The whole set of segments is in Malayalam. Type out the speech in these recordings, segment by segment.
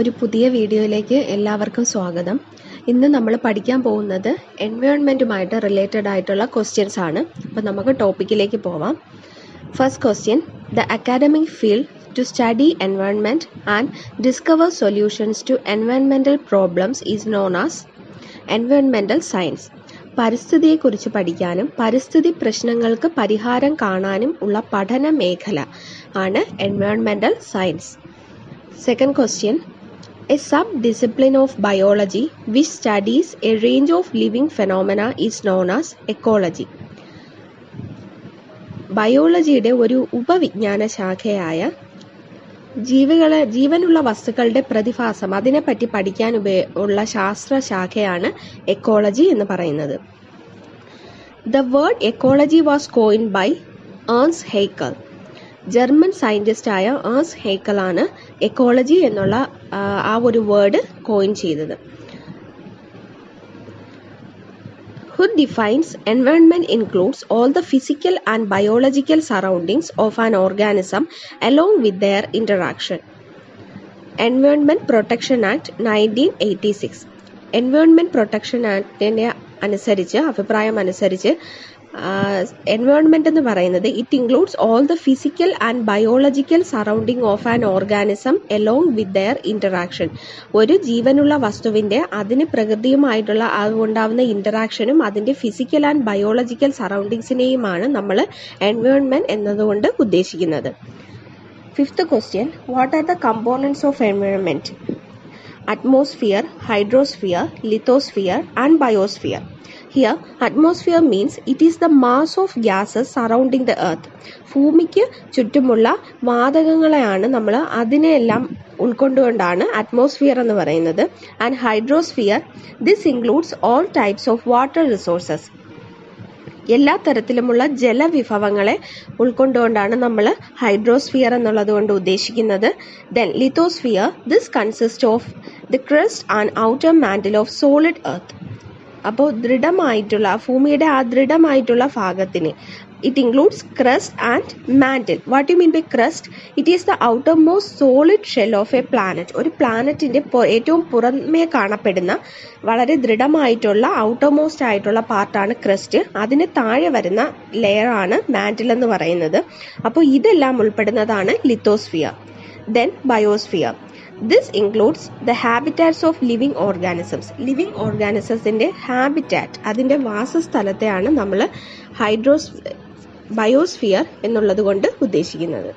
ഒരു പുതിയ വീഡിയോയിലേക്ക് എല്ലാവർക്കും സ്വാഗതം. ഇന്ന് നമ്മൾ പഠിക്കാൻ പോകുന്നത് എൻവയോൺമെൻറ്റുമായിട്ട് റിലേറ്റഡ് ആയിട്ടുള്ള ക്വസ്റ്റ്യൻസ് ആണ്. അപ്പോൾ നമുക്ക് ടോപ്പിക്കിലേക്ക് പോവാം. First question: the academic field to study environment and discover solutions to environmental problems is known as environmental science. പരിസ്ഥിതിയെക്കുറിച്ച് പഠിക്കാനും പരിസ്ഥിതി പ്രശ്നങ്ങൾക്ക് പരിഹാരം കാണാനും ഉള്ള പഠന മേഖല ആണ് environmental science. Second question: a sub-discipline of biology which studies a range of living phenomena is known as ecology. ബയോളജിയുടെ ഒരു ഉപവിജ്ഞാന ശാഖയായ ജീവനുള്ള വസ്തുക്കളുടെ പ്രതിഭാസം അതിനെപ്പറ്റി പഠിക്കാൻ ഉള്ള ശാസ്ത്ര ശാഖയാണ് എക്കോളജി എന്ന് പറയുന്നത്. The word ecology was coined by Ernst Haeckel. German scientist ആയ ഏൺസ്റ്റ് ഹേക്കൽ ആണ് എക്കോളജി എന്നുള്ള ആ ഒരു വേർഡ് കോയിൻ ചെയ്തത്. Who defines environment includes all the physical and biological surroundings of an organism along with their interaction. Environment Protection Act 1986. Environment Protection Actന്റെ അനുസരിച്ച് അഭിപ്രായം അനുസരിച്ച് എൻവയോൺമെന്റ് എന്ന് പറയുന്നത് it includes all the physical and biological surrounding of an organism along with their interaction. ഒരു ജീവനുള്ള വസ്തുവിന്റെ അതിന് പ്രകൃതിയുമായിട്ടുള്ള അതുകൊണ്ടാവുന്ന ഇന്ററാക്ഷനും അതിന്റെ ഫിസിക്കൽ ആൻഡ് ബയോളജിക്കൽ സറൗണ്ടിങ്സിനെയുമാണ് നമ്മൾ എൻവയോൺമെന്റ് എന്നതുകൊണ്ട് ഉദ്ദേശിക്കുന്നത്. Fifth question: what are the components of environment? Atmosphere, hydrosphere, lithosphere and biosphere. Here, atmosphere means it is the mass of gases surrounding the earth. ഭൂമിക്ക് ചുറ്റുമുള്ള വാതകങ്ങളെയാണ് നമ്മൾ അതിനെല്ലാം ഉൾക്കൊണ്ടുകൊണ്ടാണ് അറ്റ്മോസ്ഫിയർ എന്ന് പറയുന്നത്. And hydrosphere, this includes all types of water resources. എല്ലാ തരത്തിലുമുള്ള ജലവിഭവങ്ങളെ ഉൾക്കൊണ്ടുകൊണ്ടാണ് നമ്മൾ ഹൈഡ്രോസ്ഫിയർ എന്നുള്ളത് കൊണ്ട് ഉദ്ദേശിക്കുന്നത്. Then lithosphere, this consist of the crest and outer mantle of solid earth. അപ്പോൾ ദൃഢമായിട്ടുള്ള ഭൂമിയുടെ ആ ദൃഢമായിട്ടുള്ള ഭാഗത്തിന് it includes crust and mantle. What do you mean by crust? It is the outermost solid shell of a planet. ഒരു പ്ലാനറ്റിന്റെ ഏറ്റവും പുറമേ കാണപ്പെടുന്ന വളരെ ദൃഢമായിട്ടുള്ള ഔട്ടർമോസ്റ്റ് ആയിട്ടുള്ള പാർട്ടാണ് ക്രസ്റ്റ്. അതിന് താഴെ വരുന്ന ലെയർ ആണ് മാന്റിൽ എന്ന് പറയുന്നത്. അപ്പോൾ ഇതെല്ലാം ഉൾപ്പെടുന്നതാണ് lithosphere. Then biosphere. This includes the habitats of living organisms. Living organismsന്റെ ഹാബിറ്റാറ്റ് അതിന്റെ വാസസ്ഥലത്തെയാണ് നമ്മൾ ബയോസ്ഫിയർ എന്നുള്ളത് കൊണ്ട് ഉദ്ദേശിക്കുന്നത്.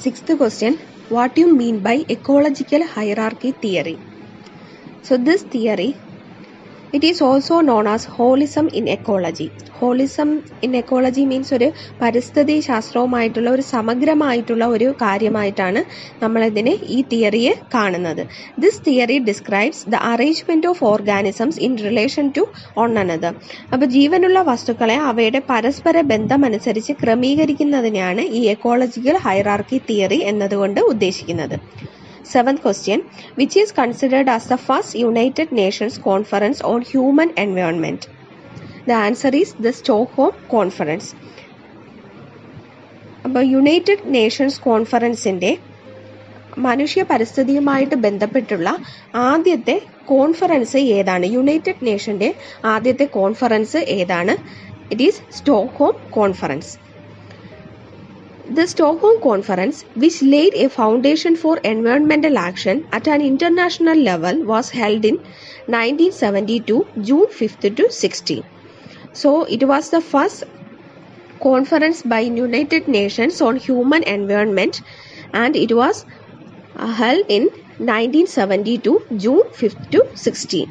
Sixth question: what you mean by ecological hierarchy theory? So this theory, it is also known as holism in ecology. Holism in ecology means ഒരു പരിസ്ഥിതി ശാസ്ത്രവുമായിട്ടുള്ള ഒരു സമഗ്രമായിട്ടുള്ള ഒരു കാര്യമായിട്ടാണ് നമ്മളിതിനെ ഈ തിയറിയെ കാണുന്നത്. This theory describes the arrangement of organisms in relation to one another. അപ്പോൾ ജീവനുള്ള വസ്തുക്കളെ അവയുടെ പരസ്പര ബന്ധമനുസരിച്ച് ക്രമീകരിക്കുന്നതിനെയാണ് ഈ എക്കോളജിക്കൽ ഹൈറാർക്കി തിയറി എന്നതുകൊണ്ട് ഉദ്ദേശിക്കുന്നത്. Seventh question: which is considered as the first United Nations Conference on Human Environment? The answer is the Stockholm Conference. അപ്പോൾ യുണൈറ്റഡ് നേഷൻസ് കോൺഫറൻസിന്റെ മനുഷ്യ പരിസ്ഥിതിയുമായിട്ട് ബന്ധപ്പെട്ടുള്ള ആദ്യത്തെ കോൺഫറൻസ് ഏതാണ്? യുണൈറ്റഡ് നേഷന്റെ ആദ്യത്തെ കോൺഫറൻസ് ഏതാണ്? It is Stockholm conference. The Stockholm Conference, which laid a foundation for environmental action at an international level, was held in 1972, June 5th to 16. So, it was the first conference by United Nations on human environment, and it was held in 1972, June 5th to 16.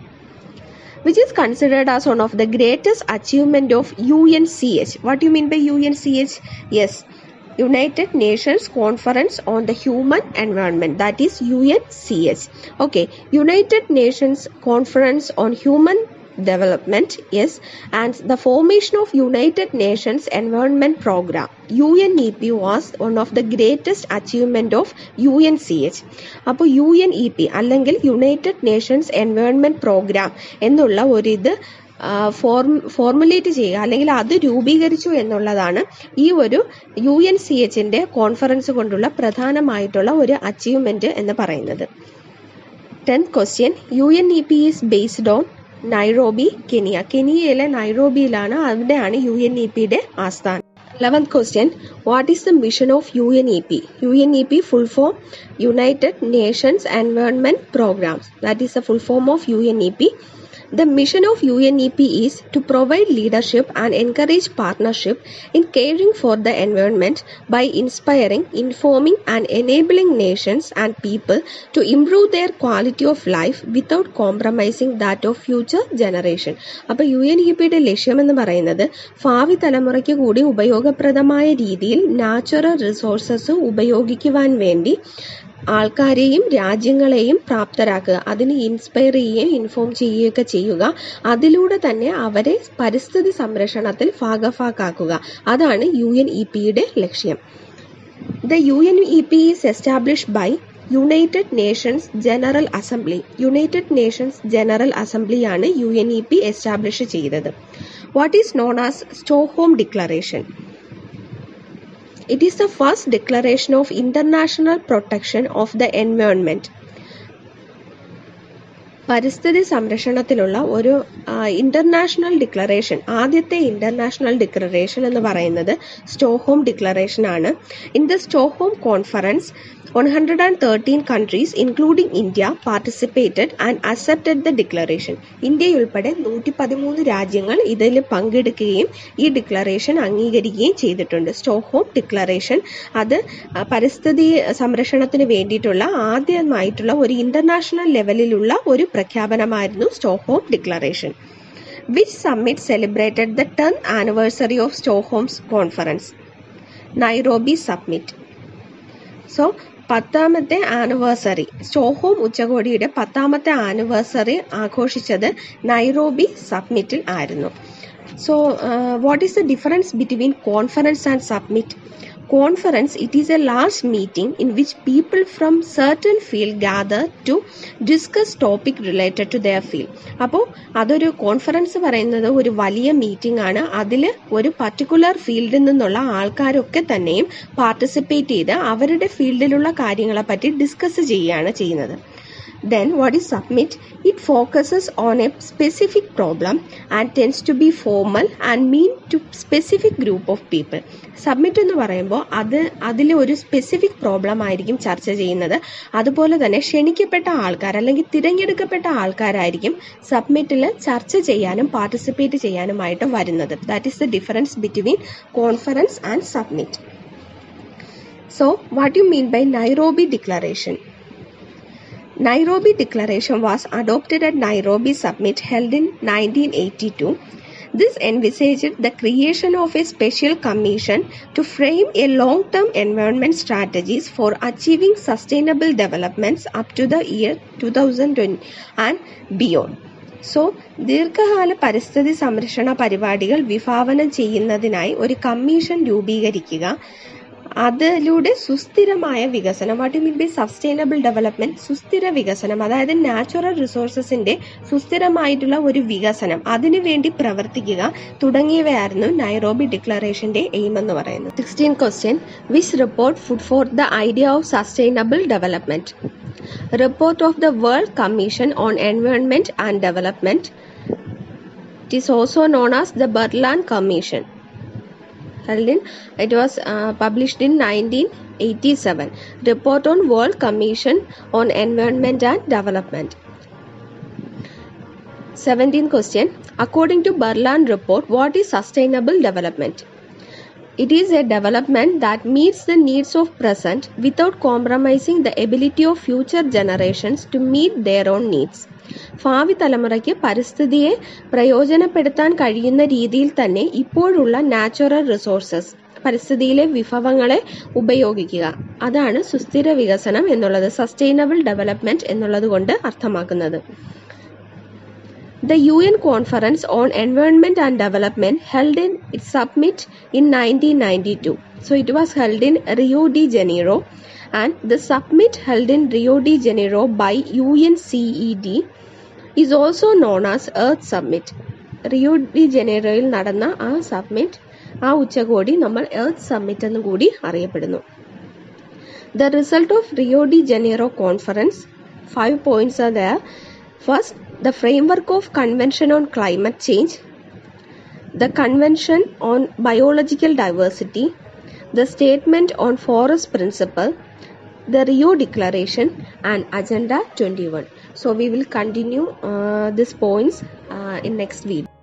Which is considered as one of the greatest achievement of UNCH. What do you mean by UNCH? Yes, United Nations Conference on the Human Environment, that is UNCH. Okay, United Nations Conference on Human Development, yes, and the formation of United Nations Environment Program, UNEP, was one of the greatest achievement of UNCH. അപ്പോൾ UNEP അല്ലെങ്കിൽ United Nations Environment Program എന്നുള്ള ഒരു ഇത് ഫോർമുലേറ്റ് ചെയ്യുക അല്ലെങ്കിൽ അത് രൂപീകരിച്ചു എന്നുള്ളതാണ് ഈ ഒരു UNCHന്റെ കോൺഫറൻസ് കൊണ്ടുള്ള പ്രധാനമായിട്ടുള്ള ഒരു അച്ചീവ്മെന്റ് എന്ന് പറയുന്നത്. 10th question, UNEP is based on Nairobi, Kenya. കെനിയയിലെ നൈറോബിയിലാണ്, അവിടെയാണ് UNEPയുടെ ആസ്ഥാനം. 11th question, what is the mission of UNEP? UNEP full form United Nations Environment Programs. That is the full form of UNEP. The mission of UNEP is to provide leadership and encourage partnership in caring for the environment by inspiring, informing and enabling nations and people to improve their quality of life without compromising that of future generation. അപ്പോൾ UNEPയുടെ ലക്ഷ്യം എന്ന് പറയുന്നത് ഭാവി തലമുറയ്ക്ക് കൂടി ഉപയോഗപ്രദമായ രീതിയിൽ നാച്ചുറൽ റിസോഴ്സസ് ഉപയോഗിക്കുവാൻ വേണ്ടി ആൾക്കാരെയും രാജ്യങ്ങളെയും പ്രാപ്തരാക്കുക, അതിന് ഇൻസ്പയർ ചെയ്യുകയും ഇൻഫോം ചെയ്യുകയൊക്കെ ചെയ്യുക, അതിലൂടെ തന്നെ അവരെ പരിസ്ഥിതി സംരക്ഷണത്തിൽ ഭാഗഭാക്കാക്കുക. അതാണ് UNEPയുടെ ലക്ഷ്യം. The UNEP is established by United Nations General Assembly. United Nations General Assembly ആണ് UNEP എസ്റ്റാബ്ലിഷ് ചെയ്തത്. What is known as Stockholm Declaration? It is the first declaration of international protection of the environment. പരിസ്ഥിതി സംരക്ഷണത്തിലുള്ള ഒരു ഇന്റർനാഷണൽ ഡിക്ലറേഷൻ, ആദ്യത്തെ ഇന്റർനാഷണൽ ഡിക്ലറേഷൻ എന്ന് പറയുന്നത് സ്റ്റോക്ക്ഹോം ഡിക്ലറേഷൻ ആണ്. In the Stockholm conference 113 countries including India participated and accepted the declaration. ഇന്ത്യയുൾപ്പെടെ 113 രാജ്യങ്ങൾ ഇതിൽ പങ്കെടുക്കുകയും ഈ ഡിക്ലറേഷൻ അംഗീകരിക്കുകയും ചെയ്തിട്ടുണ്ട്. സ്റ്റോക്ക്ഹോം ഡിക്ലറേഷൻ അത് പരിസ്ഥിതി സംരക്ഷണത്തിന് വേണ്ടിയിട്ടുള്ള ആദ്യമായിട്ടുള്ള ഒരു ഇന്റർനാഷണൽ ലെവലിലുള്ള ഒരു പ്രഖ്യാപനമായിരുന്നു Stockholm declaration. Which summit celebrated the 10th anniversary of Stockholm's conference? Nairobi Summit. So 10ാമത്തെ ആനിവേഴ്സറി, സ്റ്റോക്ക്ഹോം ഉച്ചകോടിയുടെ 10ാമത്തെ ആനിവേഴ്സറി ആഘോഷിച്ചത് നൈറോബി സബ്മിറ്റിൽ ആയിരുന്നു. So what is the difference between conference and summit? Conference, it is a large meeting in which people from certain field gather to discuss topic related to their field. അപ്പോൾ അതൊരു കോൺഫറൻസ് പറയുന്നത് ഒരു വലിയ മീറ്റിംഗ് ആണ്. അതിൽ ഒരു പർട്ടിക്കുലർ ഫീൽഡിൽ നിന്നുള്ള ആൾക്കാരൊക്കെ തന്നെയും പാർട്ടിസിപ്പേറ്റ് ചെയ്ത് അവരുടെ ഫീൽഡിലുള്ള കാര്യങ്ങളെ പറ്റി ഡിസ്കസ് ചെയ്യുകയാണ് ചെയ്യുന്നത്. Then what is summit? It focuses on a specific problem and tends to be formal and mean to specific group of people. Submit എന്ന് പറയുമ്പോൾ അതിലെ ഒരു സ്പെസിഫിക് പ്രോബ്ലം ആയിരിക്കും ചർച്ച ചെയ്യുന്നത്. അതുപോലെ തന്നെ ക്ഷണിക്കപ്പെട്ട ആൾക്കാർ അല്ലെങ്കിൽ തിരഞ്ഞെടുക്കപ്പെട്ട ആൾക്കാരായിരിക്കും സബ്മിറ്റിൽ ചർച്ച ചെയ്യാനും പാർട്ടിസിപ്പേറ്റ് ചെയ്യാനുമായിട്ട് വരുന്നത്. That is the difference between conference and submit. So what you mean by Nairobi declaration? Nairobi Declaration was adopted at Nairobi Summit held in 1982. This envisaged the creation of a special commission to frame a long-term environment strategies for achieving sustainable developments up to the year 2020 and beyond. So ദീർഘകാല പരിസ്ഥിതി സംരക്ഷണ പരിപാടികൾ വിഭാവനം ചെയ്യുന്നതിനായി ഒരു കമ്മീഷൻ രൂപീകരിക്കുക, അതിലൂടെ സുസ്ഥിരമായ വികസനം, what you mean by sustainable development, സുസ്ഥിര വികസനം, അതായത് നാച്ചുറൽ റിസോഴ്സസിന്റെ സുസ്ഥിരമായിട്ടുള്ള ഒരു വികസനം, അതിനുവേണ്ടി പ്രവർത്തിക്കുക തുടങ്ങിയവയായിരുന്നു നൈറോബി ഡിക്ലറേഷന്റെ എയിം എന്ന് പറയുന്നത്. 16th question, which report put forth the idea of sustainable development? Report of the World Commission on Environment and Development. It is also known as the Berlin Commission. It was published in 1987. Report on World Commission on Environment and Development. 17th question, according to Berlin report, what is sustainable development? It is a development that meets the needs of present without compromising the ability of future generations to meet their own needs. ഭാവി തലമുറയ്ക്ക് പരിസ്ഥിതിയെ പ്രയോജനപ്പെടുത്താൻ കഴിയുന്ന രീതിയിൽ തന്നെ ഇപ്പോഴുള്ള നാച്ചുറൽ റിസോഴ്സസ്, പരിസ്ഥിതിയിലെ വിഭവങ്ങളെ ഉപയോഗിക്കുക, അതാണ് സുസ്ഥിര വികസനം എന്നുള്ളത്, സസ്റ്റൈനബിൾ ഡെവലപ്മെന്റ് എന്നുള്ളത് കൊണ്ട് അർത്ഥമാക്കുന്നത്. The UN Conference on Environment and Development held in its summit in 1992. So it was held in Rio de Janeiro, and the summit held in Rio de Janeiro by UNCED is also known as Earth Summit. Rio de ജനീറോയിൽ നടന്ന ആ ഉച്ചകോടി നമ്മൾ എർത്ത് സമ്മിറ്റ് എന്നും കൂടി അറിയപ്പെടുന്നു. The result of Rio de Janeiro conference, 5 points are there. First, the framework of Convention on Climate Change, the Convention on Biological Diversity, the Statement on Forest Principle, the Rio Declaration and Agenda 21. So we will continue these points in next video.